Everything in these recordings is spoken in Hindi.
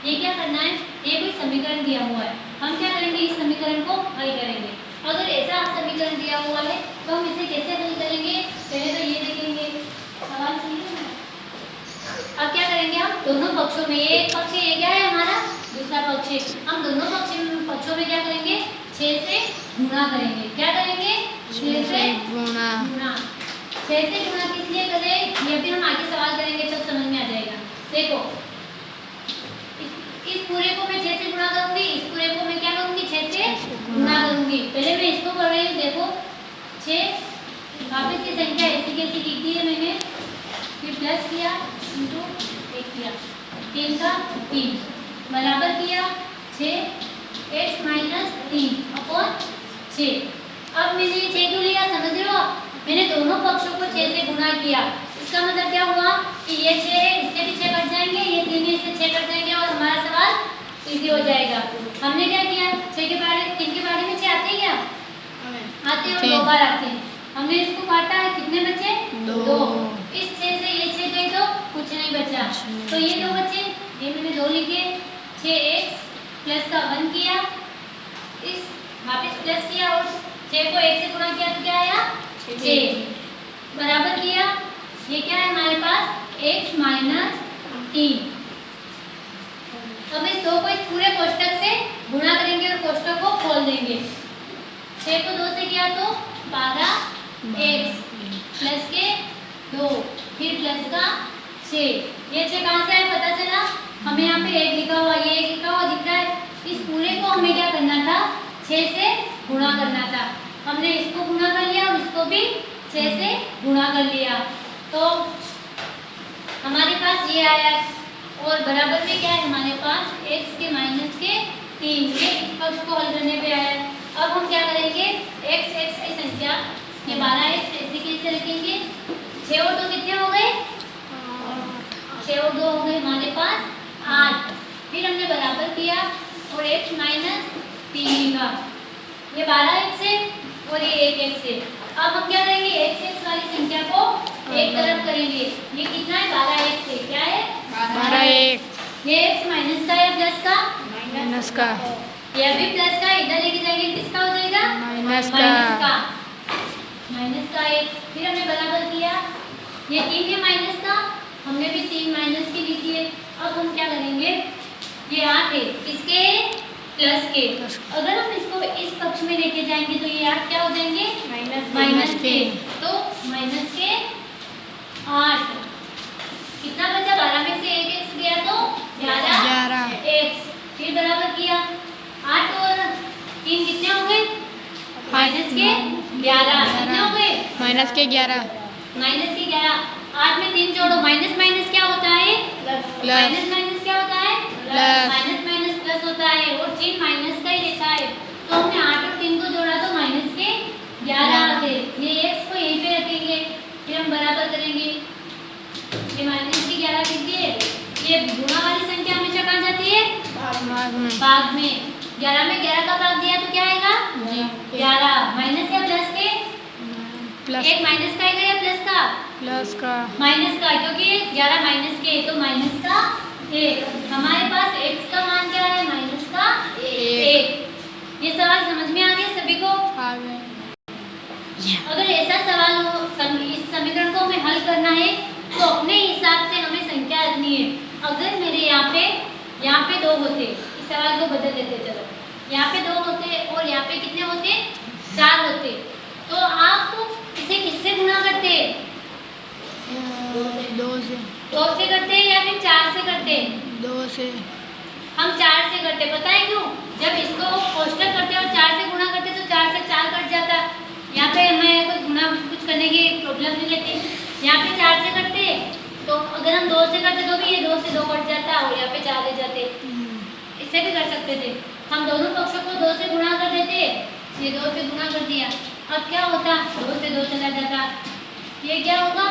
ये क्या करना है, ये कोई समीकरण दिया हुआ है, हम क्या करेंगे, इस समीकरण को हल करेंगे। अगर ऐसा समीकरण दिया हुआ है तो हम इसे कैसे हल करेंगे, पहले तो ये देखेंगे सवाल समझो ना। अब क्या करेंगे, हम दोनों पक्षों में, ये एक पक्ष ये क्या है हमारा, दूसरा पक्ष है, हम दोनों पक्षों में क्या करेंगे, 6 से गुणा करेंगे। क्या करेंगे, 6 से गुणा। 6 से गुणा किस लिए करें, ये भी हम आगे सवाल करेंगे तब समझ में आ जाएगा। देखो इस पूरे को मैं 6 से गुणा करूंगी, इस पूरे को मैं क्या करूंगी, 6 से गुणा करूंगी। पहले मैं इसको कर रही हूँ, देखो 6 वापस की संख्या ऐसी कैसी लिखी है मैंने, फिर प्लस किया इंटू 1 किया, 3 का 3 बराबर किया 6x माइनस 3 अपॉन 6। अब मैंने 6 क्यों लिया, समझ रहे हो आप, मैंने दोनों पक्षों को 6 से गुणा किया। इसका मतलब क्या हुआ कि ये 6 है, इससे भी 6 कट जाएंगे, ये 3 है, इससे 6 कट जाएंगे और हमारा सवाल इजी हो जाएगा। हमने क्या किया, 6 के बारे 3 के बारे में 6 आते हैं क्या, आते हैं और 2 बार आते हैं। हमने इसको काटा है, कितने बचे, 2। इस 6 से ये 6 गई तो कुछ नहीं बचा, तो ये 2 बचे, ये मैंने 2 लिखे। 6x प्लस का 1 किया, इस वापस प्लस किया और 6 को 1 से गुणा किया तो क्या आया, 6 बराबर किया, ये क्या है हमारे पास x माइनस 3। अब इस 2 को इस पूरे कोष्ठक से गुणा करेंगे और कोष्ठक को खोल देंगे। 6 को 2 से किया तो 12x प्लस के 2 फिर प्लस का 6। ये 6 कहाँ से आया पता चला, हमें यहाँ पे 1 लिखा हुआ, ये 1 लिखा हुआ दिख रहा है। इस पूरे को हमें क्या करना था, 6 से गुणा करना था। हमने इसको गुणा कर लिया और इसको भी 6 से गुणा कर लिया, तो हमारे पास ये आया और बराबर में क्या है हमारे पास x के माइनस के 3, ये इस पक्ष को हल करने पे आया। अब हम क्या करेंगे, x की संख्या ये 12x ऐसे कैसे रखेंगे, 6 और 2 कितने हो गए, 6 और 2 हो गए हमारे पास 8। फिर हमने बराबर किया और x माइनस 3 का, ये 12x है और ये 1x है। अब हम क्या करेंगे, x वाली संख्या को एक तरफ करेंगे, ये कितना है 12x है, क्या है 12x। ये x माइनस का या प्लस का, माइनस का, ये अभी प्लस का, इधर लेके जाएंगे किसका हो जाएगा, माइनस का। माइनस का 1। फिर हमने बराबर किया, ये 3 है माइनस का, हमने भी 3 माइनस की लिखी है। अब हम क्या करेंगे, ये 8 है किसके, प्लस के, अगर हम इसको इस पक्ष में लेके जाएंगे तो ये 8 क्या हो जाएंगे, माइनस के, तो माइनस के 8। कितना बचा, 12 में से 1x गया तो 11x। फिर बराबर किया, 8 और 3 कितने हो गए, माइनस के 11, कितने हो गए, माइनस के 11। 8 में 3 जोड़ो, माइनस माइनस क्या होता है, माइनस माइनस क्या होता है, माइनस माइनस प्लस होता है और चिन्ह माइनस का ही रहता है। तो हमने 8 और 3 को जोड़ा तो माइनस के 11 आ गए। ये x को यहीं पे रखेंगे, फिर हम बराबर करेंगे, ये माइनस के 11 लिख दिए। ये गुणा वाली संख्या हमेशा कहाँ जाती है, भाग में। 11 में 11 का भाग दिया तो क्या आएगा, 11। माइनस या प्लस के, प्लस, एक माइनस का आएगा या प्लस का, प्लस का, माइनस का, क्योंकि 11 माइनस के तो माइनस का 1। हमारे पास x का मान क्या है, माइनस का 1। ये सवाल समझ में आ गया सभी को, आ गए। अगर ऐसा सवाल हो, इस समीकरण को हमें हल करना है तो अपने हिसाब से हमें संख्या रखनी है। अगर मेरे यहाँ पे 2 होते, इस सवाल को बदल देते, चलो यहाँ पे 2 होते और यहाँ पे कितने होते, 4 होते, तो आप इसे किससे गुणा करते, 2 से करते या फिर 4 से करते, 2 से। हम 4 से करते, पता है क्यों, जब इसको कोष्ठक करते और 4 से गुणा करते तो 4 से 4 कट जाता, यहाँ पे हमें कोई गुणा कुछ करने की प्रॉब्लम नहीं रहती। यहाँ पे 4 से करते तो अगर हम 2 से करते तो भी ये 2 से 2 कट जाता और यहाँ पे 4 ले जाते, इससे भी कर सकते थे। हम दोनों पक्षों को 2 से गुणा कर देते, ये 2 से गुणा कर दिया, अब क्या होता, 2 से 2 चला जाता, ये क्या होगा,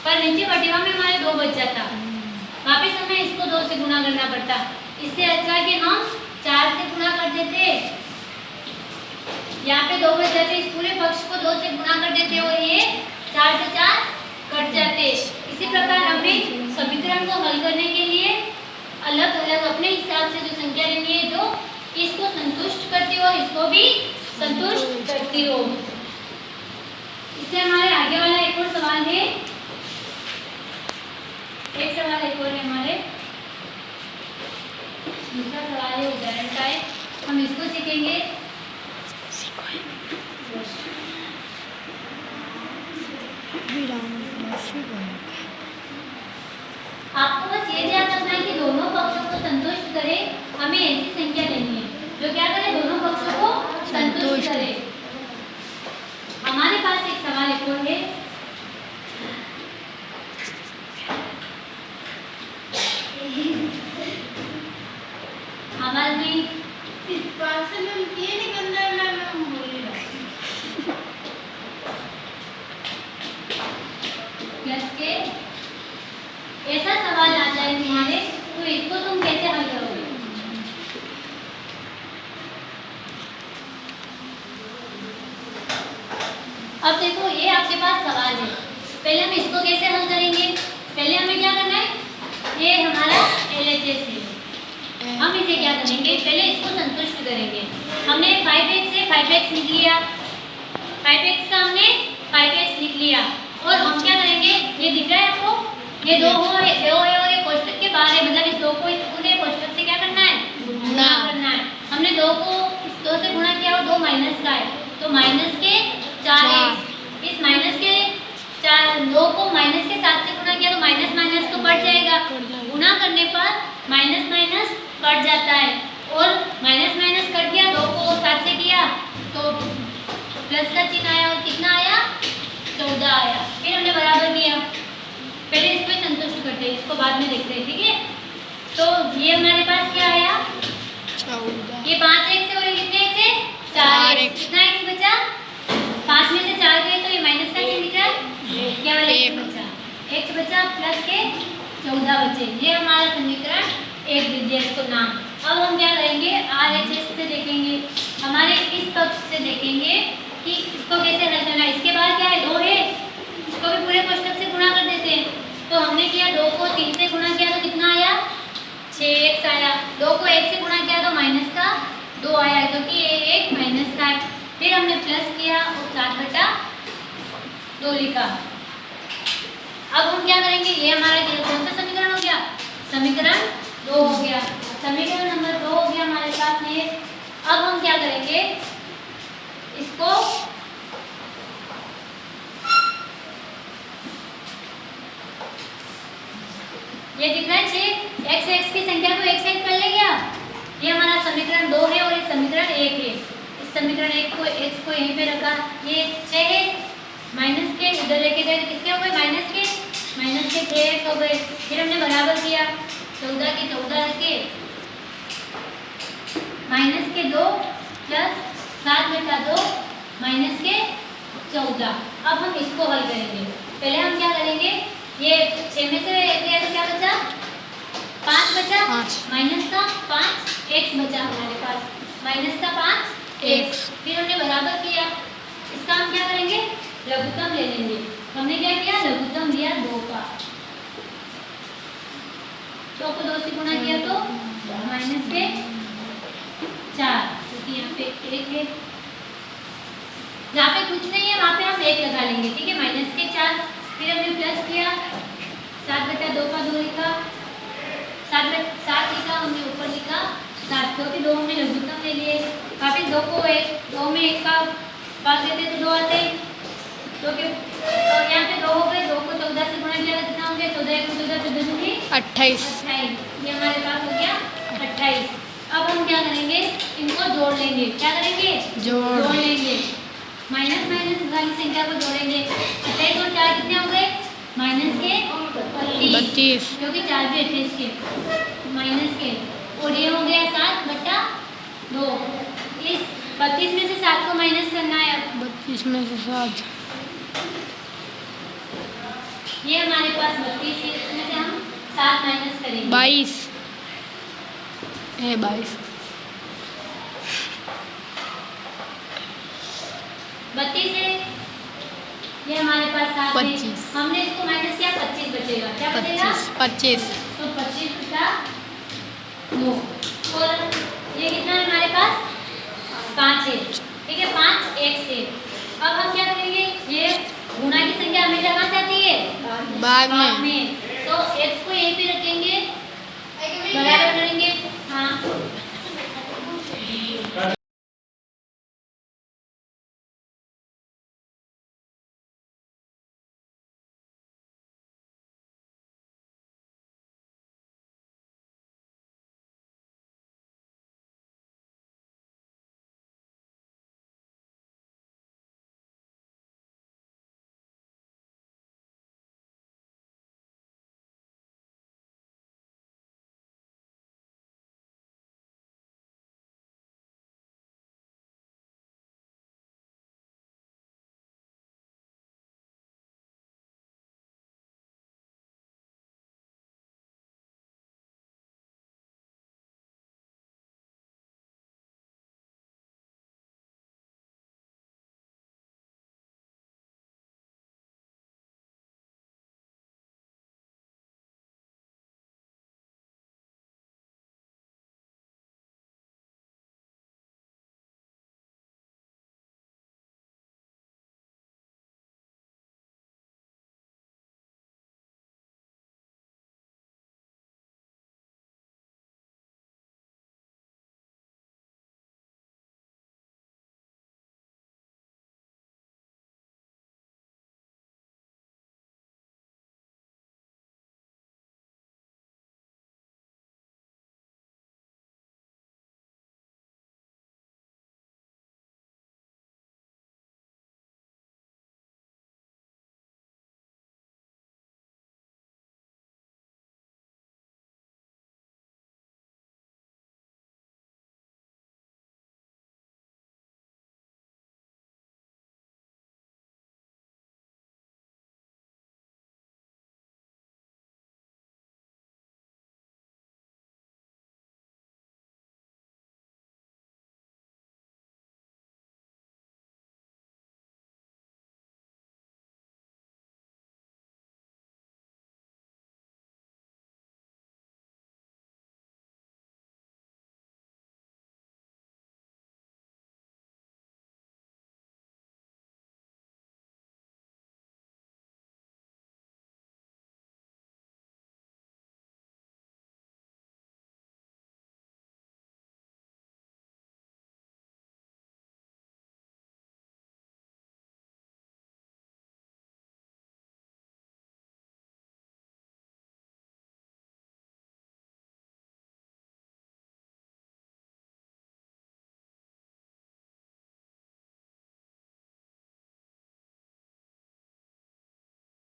पर नीचे बटेवा में हमारे 2 बच जाता, वापस हमें इसको 2 से गुणा करना पड़ता। इससे अच्छा है कि हम 4 से गुणा कर देते, यहाँ पे 2 बच जाते, इस पूरे पक्ष को 2 से गुणा कर देते और ये 4 से 4 कट जाते। इसी प्रकार हमें समीकरण को हल करने के लिए अलग अलग अपने हिसाब से जो संख्या लेनी है जो इसको संतुष्ट करती हो इसको भी संतुष्ट करती हो। इससे हमारे आगे वाला एक और सवाल है, एक सवाल एक और है हमारे, दूसरा सवाल है उदाहरण का है, हम इसको सीखेंगे। आपको बस ये ध्यान रखना है कि दोनों पक्षों को संतुष्ट करे, हमें ऐसी संख्या लेनी है जो क्या करे, दोनों पक्षों को संतुष्ट करे। हमारे पास एक सवाल एक और है, आवाज नहीं प्लस के ऐसा सवाल आ जाए तुम्हारे तो इसको तुम कैसे हल करोगे? अब देखो ये आपके पास सवाल है, पहले हम इसको कैसे हल करेंगे? पहले हमें क्या करना है, ये हमारा LHS है, हम इसे क्या करेंगे, पहले इसको संतुष्ट करेंगे। हमने 5x से 5x लिख लिया, 5x का हमने 5x लिख लिया और हम क्या करेंगे, ये दिख रहा है आपको, ये दो है और ये कोष्टक के बाहर है, मतलब इस दो को इस पूरे कोष्टक से क्या करना है, गुणा करना है। हमने दो को इस दो से गुणा किया और दो माइनस का है तो माइनस के 4x, इस माइनस के 2 को माइनस के 7 से गुणा किया तो माइनस माइनस तो कट जाएगा, गुणा करने पर माइनस माइनस कट जाता है और माइनस माइनस कट गया, 2 को 7 से किया तो प्लस का चिन्ह आया और कितना आया, 14 आया। फिर हमने बराबर किया, पहले इसको संतुष्ट करते हैं, इसको बाद में देखते हैं, ठीक है। तो ये हमारे पास क्या आया, 14, ये 5x और ये कितने x है, 4x, कितना x बचा, 5 में से 4 गए तो ये माइनस का चिन्ह दिख रहा है, केवल x बचा प्लस के 14 बचे। ये हमारा समीकरण 1 दे दिया इसको नाम। अब हम क्या करेंगे, RHS से देखेंगे, हमारे इस पक्ष से देखेंगे कि इसको कैसे हल करना है। इसके बाद क्या है, 2 है, इसको भी पूरे कोष्टक से गुणा कर देते हैं। तो हमने किया 2 को 3 से गुणा किया तो कितना आया, 6x आया। 2 को 1 से गुणा किया तो माइनस का 2 आया क्योंकि ये एक माइनस का है। फिर हमने प्लस किया और 7/2 लिखा। अब हम क्या करेंगे, ये हमारा कौन सा समीकरण हो गया, समीकरण 2 हो गया, समीकरण नंबर 2 हो गया हमारे पास में। अब हम क्या करेंगे, इसको ये दिख रहा है 6, x की संख्या को 1 से कर ले गया। ये हमारा समीकरण 2 है और ये समीकरण 1 है। इस समीकरण 1 को x को यहीं पे रखा, ये 6 है, माइनस के इधर लेके गए किसके हो गए, माइनस के 6x हो गए। फिर हमने बराबर किया, 14 के 14 रखे, माइनस के 2 प्लस 7/2 माइनस के 14। अब हम इसको हल करेंगे। पहले हम क्या करेंगे, ये 6 में से गया तो क्या बचा, 5 बचा, माइनस का 5x बचा हमारे पास, माइनस का 5x। फिर हमने बराबर किया, इसका हम क्या करेंगे, लघुत्तम ले लेंगे। हमने क्या किया, लघुत्तम लिया 2 का, 2 को 2 से गुणा किया तो माइनस के 4, क्योंकि यहाँ पे 1 है, जहाँ पे कुछ नहीं है वहाँ पे हम 1 लगा लेंगे, ठीक है, माइनस के 4। फिर हमने प्लस किया, 7/2 का 2 लिखा, 7 लिखा, हमने ऊपर लिखा 7 क्योंकि 2 हमने लघुत्तम ले लिए। वापिस 2 को 2 में 1 का भाग देते तो 2 आते, तो यहाँ पे 2 हो गए, 2 को 14 से गुणा किया तो कितना हो गया, 14 1 14 14 दूनी 28, ये हमारे पास हो गया 28। अब हम क्या करेंगे, इनको जोड़ लेंगे, क्या करेंगे, जोड़ लेंगे, माइनस माइनस वाली संख्या को जोड़ेंगे। 28 और 4 कितने हो गए, माइनस के 32, क्योंकि 4 भी 28 के माइनस के, और ये हो गया 7/2। इस 32 में से 7 को माइनस करना है, 32 में से 7, ये हमारे पास 32 है, इसमें से हम 7 माइनस करेंगे, 22 है, 32 है, ये हमारे पास 7 है, हमने इसको माइनस किया 25 बचेगा, क्या बचेगा, 25, तो 25 बचा 9 और ये कितना है हमारे पास 5 है, ठीक है, 5 x है। अब हम क्या करेंगे, ये गुणा की संख्या हमेशा कहाँ जाती है, भाग भाग में। में, तो x को यहीं पे